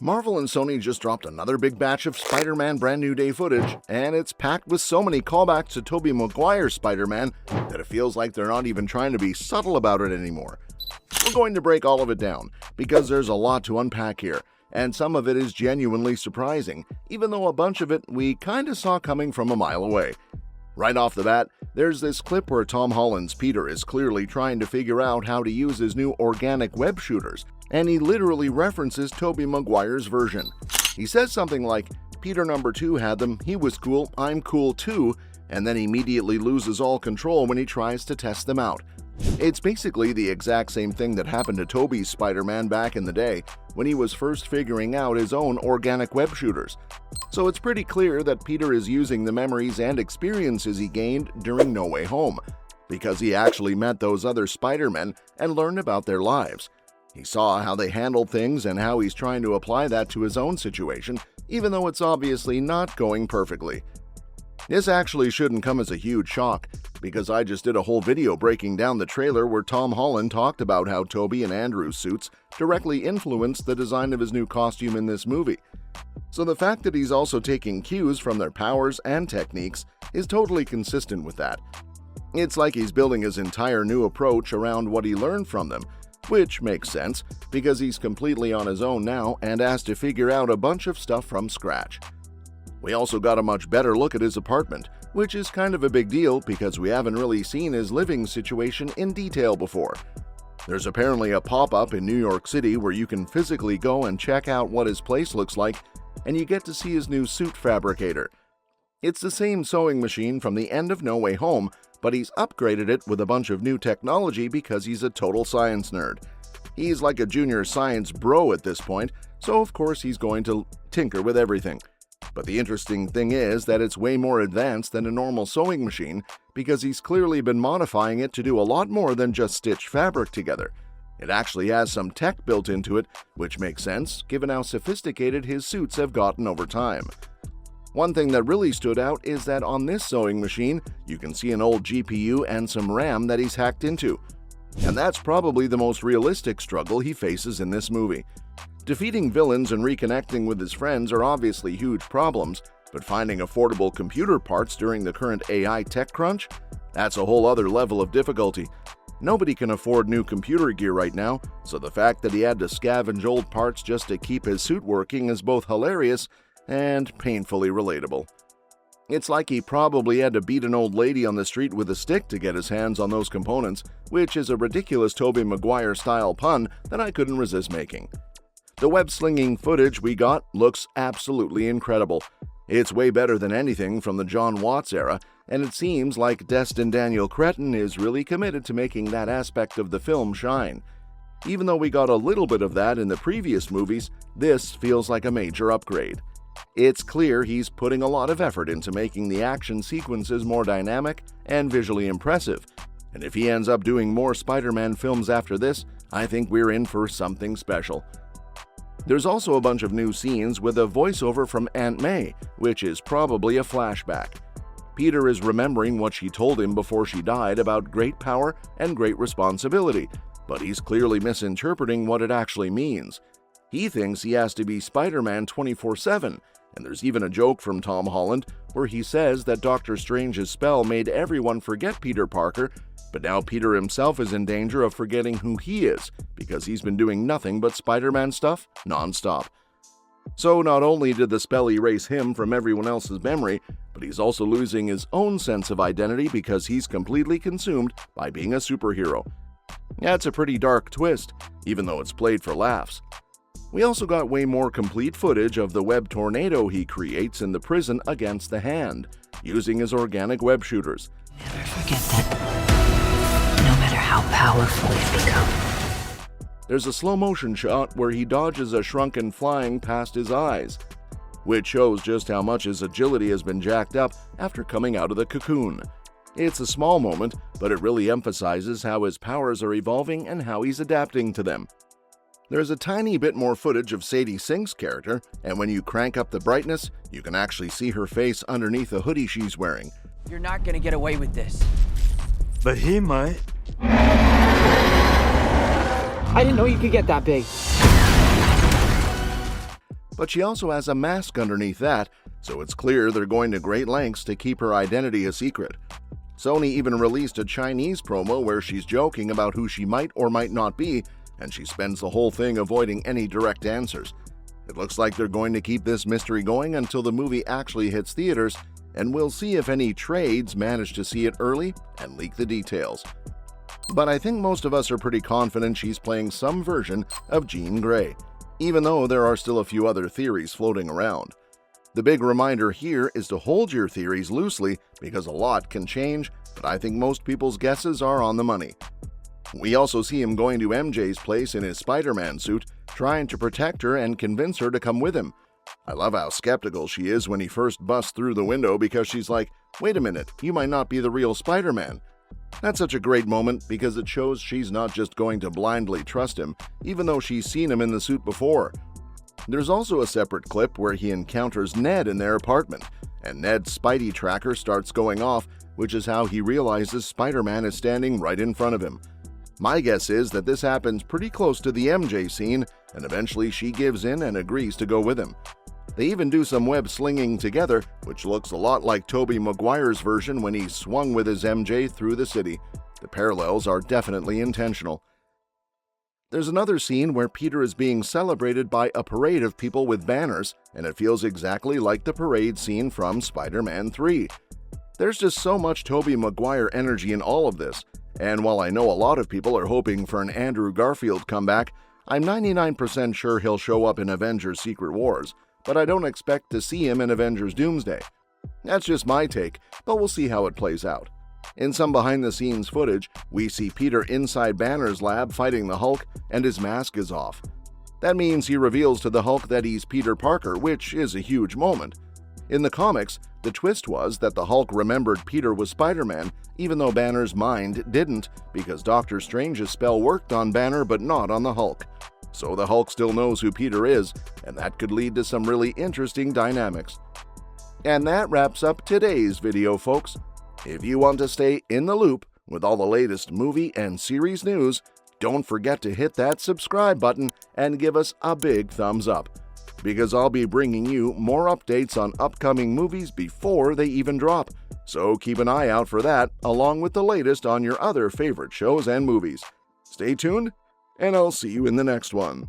Marvel and Sony just dropped another big batch of Spider-Man Brand New Day footage, and it's packed with so many callbacks to Tobey Maguire's Spider-Man that it feels like they're not even trying to be subtle about it anymore. We're going to break all of it down, because there's a lot to unpack here, and some of it is genuinely surprising, even though a bunch of it we kinda saw coming from a mile away. Right off the bat, there's this clip where Tom Holland's Peter is clearly trying to figure out how to use his new organic web shooters, and he literally references Tobey Maguire's version. He says something like, "Peter number 2 had them, he was cool, I'm cool too," and then immediately loses all control when he tries to test them out. It's basically the exact same thing that happened to Tobey's Spider-Man back in the day, when he was first figuring out his own organic web shooters. So it's pretty clear that Peter is using the memories and experiences he gained during No Way Home, because he actually met those other Spider-Men and learned about their lives. He saw how they handled things and how he's trying to apply that to his own situation, even though it's obviously not going perfectly. This actually shouldn't come as a huge shock, because I just did a whole video breaking down the trailer where Tom Holland talked about how Tobey and Andrew's suits directly influenced the design of his new costume in this movie. So the fact that he's also taking cues from their powers and techniques is totally consistent with that. It's like he's building his entire new approach around what he learned from them, which makes sense because he's completely on his own now and has to figure out a bunch of stuff from scratch. We also got a much better look at his apartment, which is kind of a big deal because we haven't really seen his living situation in detail before. There's apparently a pop-up in New York City where you can physically go and check out what his place looks like, and you get to see his new suit fabricator. It's the same sewing machine from the end of No Way Home, but he's upgraded it with a bunch of new technology because he's a total science nerd. He's like a junior science bro at this point, so of course he's going to tinker with everything. But the interesting thing is that it's way more advanced than a normal sewing machine because he's clearly been modifying it to do a lot more than just stitch fabric together. It actually has some tech built into it, which makes sense given how sophisticated his suits have gotten over time. One thing that really stood out is that on this sewing machine, you can see an old GPU and some RAM that he's hacked into. And that's probably the most realistic struggle he faces in this movie. Defeating villains and reconnecting with his friends are obviously huge problems, but finding affordable computer parts during the current AI tech crunch? That's a whole other level of difficulty. Nobody can afford new computer gear right now, so the fact that he had to scavenge old parts just to keep his suit working is both hilarious and painfully relatable. It's like he probably had to beat an old lady on the street with a stick to get his hands on those components, which is a ridiculous Tobey Maguire-style pun that I couldn't resist making. The web-slinging footage we got looks absolutely incredible. It's way better than anything from the John Watts era, and it seems like Destin Daniel Cretton is really committed to making that aspect of the film shine. Even though we got a little bit of that in the previous movies, this feels like a major upgrade. It's clear he's putting a lot of effort into making the action sequences more dynamic and visually impressive, and if he ends up doing more Spider-Man films after this, I think we're in for something special. There's also a bunch of new scenes with a voiceover from Aunt May, which is probably a flashback. Peter is remembering what she told him before she died about great power and great responsibility, but he's clearly misinterpreting what it actually means. He thinks he has to be Spider-Man 24/7, and there's even a joke from Tom Holland where he says that Doctor Strange's spell made everyone forget Peter Parker, but now Peter himself is in danger of forgetting who he is because he's been doing nothing but Spider-Man stuff non-stop. So not only did the spell erase him from everyone else's memory, but he's also losing his own sense of identity because he's completely consumed by being a superhero. That's a pretty dark twist, even though it's played for laughs. We also got way more complete footage of the web tornado he creates in the prison against the Hand, using his organic web shooters. Never forget that, no matter how powerful you become. There's a slow-motion shot where he dodges a shrunken flying past his eyes, which shows just how much his agility has been jacked up after coming out of the cocoon. It's a small moment, but it really emphasizes how his powers are evolving and how he's adapting to them. There's a tiny bit more footage of Sadie Sink's character, and when you crank up the brightness, you can actually see her face underneath the hoodie she's wearing. You're not gonna get away with this. But he might. I didn't know you could get that big. but she also has a mask underneath that, so it's clear they're going to great lengths to keep her identity a secret. Sony even released a Chinese promo where she's joking about who she might or might not be, and she spends the whole thing avoiding any direct answers. It looks like they're going to keep this mystery going until the movie actually hits theaters, and we'll see if any trades manage to see it early and leak the details. But I think most of us are pretty confident she's playing some version of Jean Grey, even though there are still a few other theories floating around. The big reminder here is to hold your theories loosely because a lot can change, but I think most people's guesses are on the money. We also see him going to MJ's place in his Spider-Man suit, trying to protect her and convince her to come with him. I love how skeptical she is when he first busts through the window because she's like, "Wait a minute, you might not be the real Spider-Man." That's such a great moment because it shows she's not just going to blindly trust him, even though she's seen him in the suit before. There's also a separate clip where he encounters Ned in their apartment, and Ned's Spidey tracker starts going off, which is how he realizes Spider-Man is standing right in front of him. My guess is that this happens pretty close to the MJ scene, and eventually she gives in and agrees to go with him. They even do some web slinging together, which looks a lot like Tobey Maguire's version when he swung with his MJ through the city. The parallels are definitely intentional. There's another scene where Peter is being celebrated by a parade of people with banners, and it feels exactly like the parade scene from Spider-Man 3. There's just so much Tobey Maguire energy in all of this, and while I know a lot of people are hoping for an Andrew Garfield comeback, I'm 99% sure he'll show up in Avengers Secret Wars, but I don't expect to see him in Avengers Doomsday. That's just my take, but we'll see how it plays out. In some behind-the-scenes footage, we see Peter inside Banner's lab fighting the Hulk, and his mask is off. That means he reveals to the Hulk that he's Peter Parker, which is a huge moment. In the comics, the twist was that the Hulk remembered Peter was Spider-Man, even though Banner's mind didn't, because Doctor Strange's spell worked on Banner but not on the Hulk. So the Hulk still knows who Peter is, and that could lead to some really interesting dynamics. And that wraps up today's video, folks. If you want to stay in the loop with all the latest movie and series news, don't forget to hit that subscribe button and give us a big thumbs up, because I'll be bringing you more updates on upcoming movies before they even drop. So keep an eye out for that, along with the latest on your other favorite shows and movies. Stay tuned, and I'll see you in the next one.